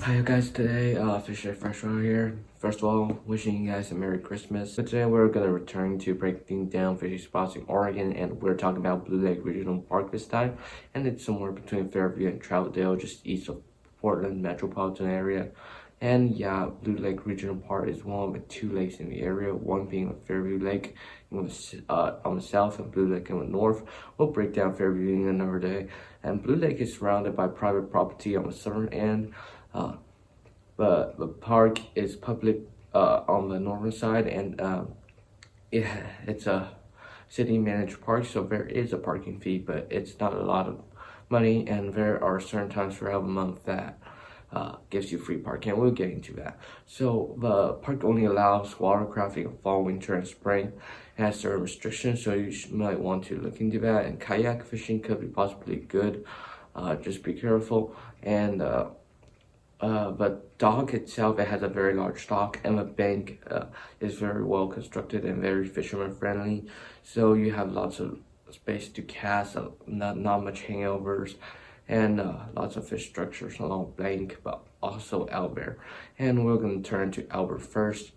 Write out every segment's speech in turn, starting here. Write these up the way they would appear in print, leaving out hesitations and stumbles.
Hi you guys, today Fisher Freshwater here. First of all, wishing you guys a Merry Christmas. But today we're gonna return to breaking down fishing spots in Oregon, and we're talking about Blue Lake Regional Park this time. And it's somewhere between Fairview and Troutdale, just east of Portland metropolitan area. And yeah, Blue Lake Regional Park is one of the two lakes in the area, one being the Fairview Lake on the south and Blue Lake on the north. We'll break down Fairview in another day. And Blue Lake is surrounded by private property on the southern end. But the park is public on the northern side, and it's a city managed park, so there is a parking fee, but it's not a lot of money, and there are certain times throughout the month that gives you free parking, and we'll get into that. So the park only allows watercraft in fall, winter, and spring. It has certain restrictions, so you might want to look into that, and kayak fishing could be possibly good. Just be careful. And the dock itself, it has a very large dock, and the bank is very well constructed and very fisherman friendly. So you have lots of space to cast, not much hangovers, and lots of fish structures along bank, but also out there. And we're going to turn to Albert first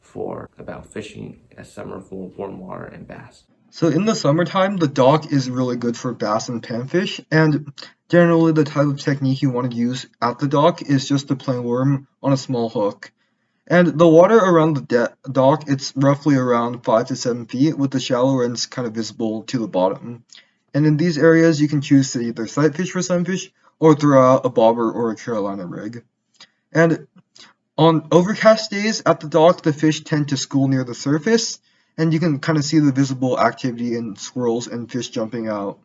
for about fishing at summer for warm water and bass. So in the summertime, the dock is really good for bass and panfish, and generally the type of technique you want to use at the dock is just a plain worm on a small hook. And the water around the dock, it's roughly around 5 to 7 feet, with the shallow ends kind of visible to the bottom. And in these areas, you can choose to either sight fish for sunfish or throw out a bobber or a Carolina rig. And on overcast days at the dock, the fish tend to school near the surface, and you can kind of see the visible activity in squirrels and fish jumping out.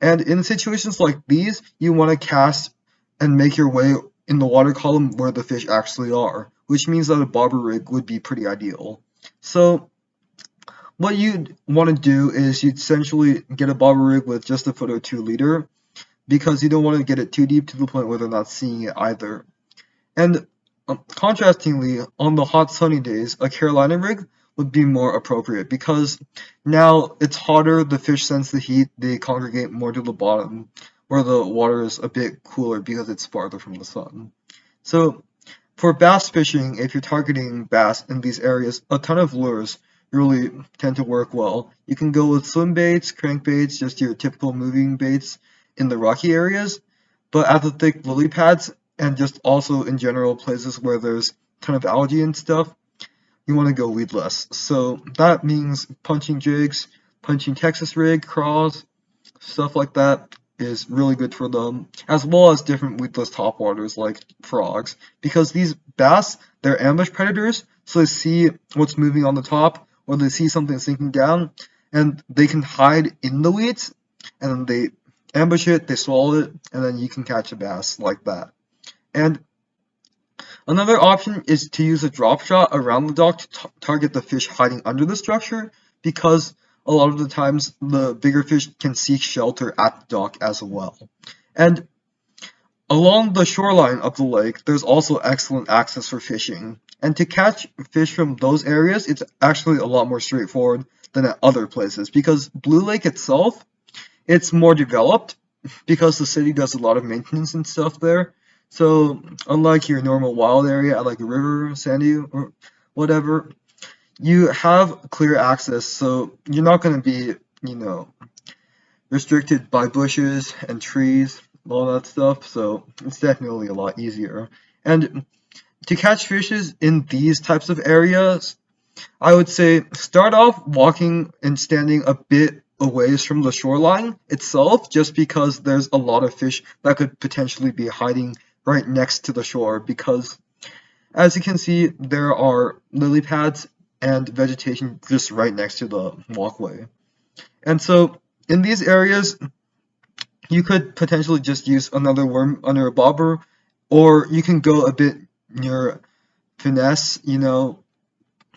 And in situations like these, you want to cast and make your way in the water column where the fish actually are, which means that a bobber rig would be pretty ideal. So what you'd want to do is you'd essentially get a bobber rig with just a foot or 2 leader, because you don't want to get it too deep to the point where they're not seeing it either. And contrastingly, on the hot sunny days, a Carolina rig would be more appropriate, because now it's hotter, the fish sense the heat, they congregate more to the bottom, where the water is a bit cooler because it's farther from the sun. So for bass fishing, if you're targeting bass in these areas, a ton of lures really tend to work well. You can go with swim baits, crankbaits, just your typical moving baits in the rocky areas, but at the thick lily pads, and just also in general places where there's a ton of algae and stuff, you want to go weedless. So that means punching jigs, punching Texas rig, craws, stuff like that is really good for them, as well as different weedless topwaters like frogs, because these bass, they're ambush predators, so they see what's moving on the top, or they see something sinking down, and they can hide in the weeds, and then they ambush it, they swallow it, and then you can catch a bass like that. And another option is to use a drop shot around the dock to target the fish hiding under the structure, because a lot of the times the bigger fish can seek shelter at the dock as well. And along the shoreline of the lake, there's also excellent access for fishing. And to catch fish from those areas, it's actually a lot more straightforward than at other places, because Blue Lake itself, it's more developed because the city does a lot of maintenance and stuff there. So unlike your normal wild area at like a river, sandy, or whatever, you have clear access, so you're not going to be, restricted by bushes and trees, all that stuff, so it's definitely a lot easier. And to catch fishes in these types of areas, I would say start off walking and standing a bit away from the shoreline itself, just because there's a lot of fish that could potentially be hiding right next to the shore, because as you can see, there are lily pads and vegetation just right next to the walkway. And so in these areas, you could potentially just use another worm under a bobber, or you can go a bit near finesse,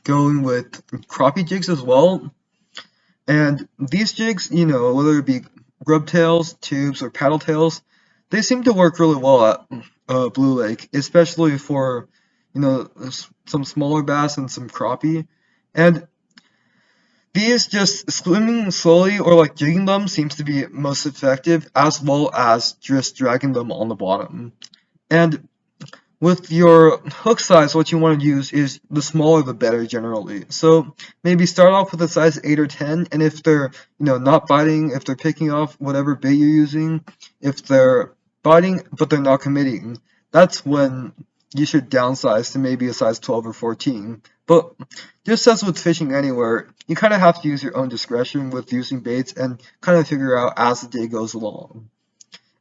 going with crappie jigs as well. And these jigs, whether it be grub tails, tubes, or paddle tails, they seem to work really well at Blue Lake, especially for, some smaller bass and some crappie. And these, just swimming slowly or like jigging them seems to be most effective, as well as just dragging them on the bottom. And with your hook size, what you want to use is the smaller the better generally. So maybe start off with a size 8 or 10, and if they're, not biting, if they're picking off whatever bait you're using, if they're biting but they're not committing, that's when you should downsize to maybe a size 12 or 14. But just as with fishing anywhere, you kind of have to use your own discretion with using baits and kind of figure out as the day goes along.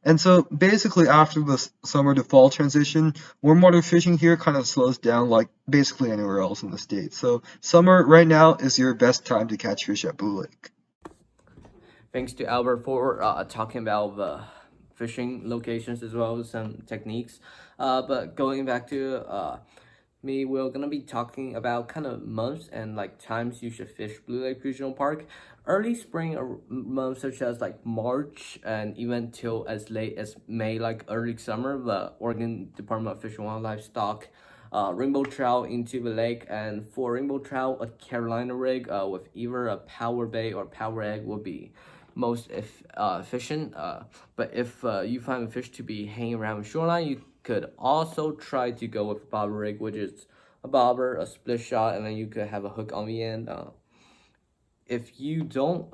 And so basically after the summer to fall transition, warm water fishing here kind of slows down like basically anywhere else in the state. So summer right now is your best time to catch fish at Blue Lake. Thanks to Albert for talking about the fishing locations as well as some techniques. But going back to me, we're gonna be talking about kind of months and like times you should fish Blue Lake Regional Park. Early spring or months such as like March and even till as late as May, like early summer, the Oregon Department of Fish and Wildlife stock rainbow trout into the lake. And for rainbow trout, a Carolina rig with either a power bait or power egg will be most efficient. But if you find the fish to be hanging around shoreline, you could also try to go with a bobber rig, which is a bobber, a split shot, and then you could have a hook on the end. If you don't,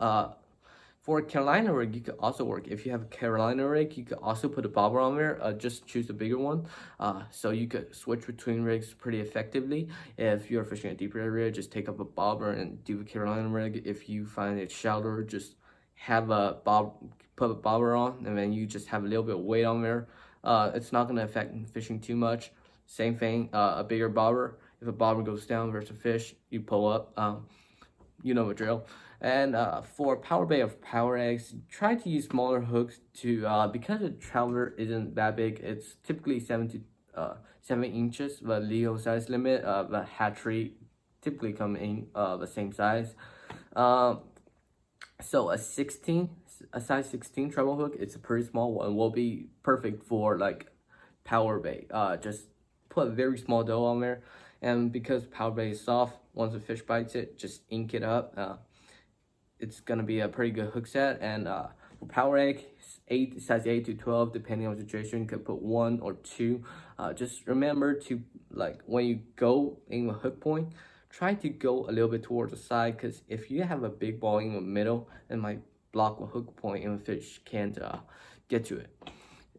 for a Carolina rig, you could also work. If you have a Carolina rig, you could also put a bobber on there. Just choose a bigger one. So you could switch between rigs pretty effectively. If you're fishing a deeper area, just take up a bobber and do a Carolina rig. If you find it shallower, just have put a bobber on, and then you just have a little bit of weight on there. It's not going to affect fishing too much. Same thing, a bigger bobber. If a bobber goes down versus a fish, you pull up. You know the drill. And for power bait of power eggs, try to use smaller hooks to because the trout isn't that big. It's typically 7 inches, the Leo size limit. The hatchery typically come in the same size. So a size 16 treble hook, it's a pretty small one, will be perfect for like power bait. Just put a very small dough on there, and because power bait is soft, once the fish bites it, just ink it up. It's gonna be a pretty good hook set. And for power egg, size 8 to 12, depending on the situation, you could put 1 or 2. Just remember to, like, when you go in the hook point, try to go a little bit towards the side, because if you have a big ball in the middle, it might block the hook point and the fish can't get to it.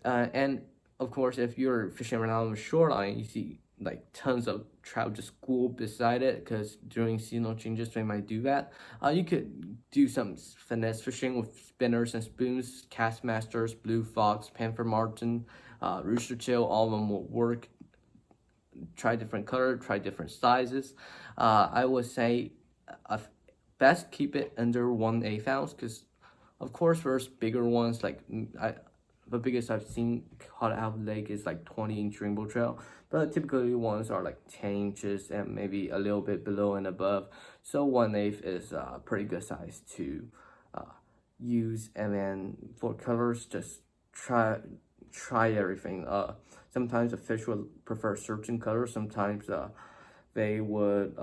And of course, if you're fishing around the shoreline, you see like tons of trout just school beside it, because during seasonal changes they might do that. You could do some finesse fishing with spinners and spoons, Castmasters, Blue Fox, Panther Martin, Rooster Tail. All of them will work. Try different color, try different sizes. I would say best keep it under 1/8 ounce, because of course there's bigger ones. Like the biggest I've seen caught out of the lake is like 20-inch rainbow trout, but typically ones are like 10 inches and maybe a little bit below and above. So 1/8 is a pretty good size to use. And then for colors, just try everything. Sometimes the fish will prefer certain colors. Sometimes they would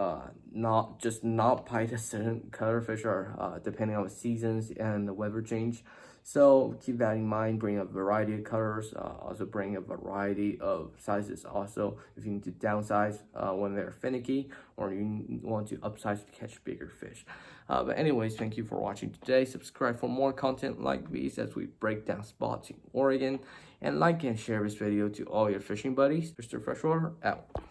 not bite a certain color. Fish are depending on the seasons and the weather change. So keep that in mind. Bring a variety of colors. Also bring a variety of sizes. Also, if you need to downsize when they're finicky, or you want to upsize to catch bigger fish. But anyways, thank you for watching today. Subscribe for more content like these as we break down spots in Oregon. And like and share this video to all your fishing buddies. Mr. Freshwater, out.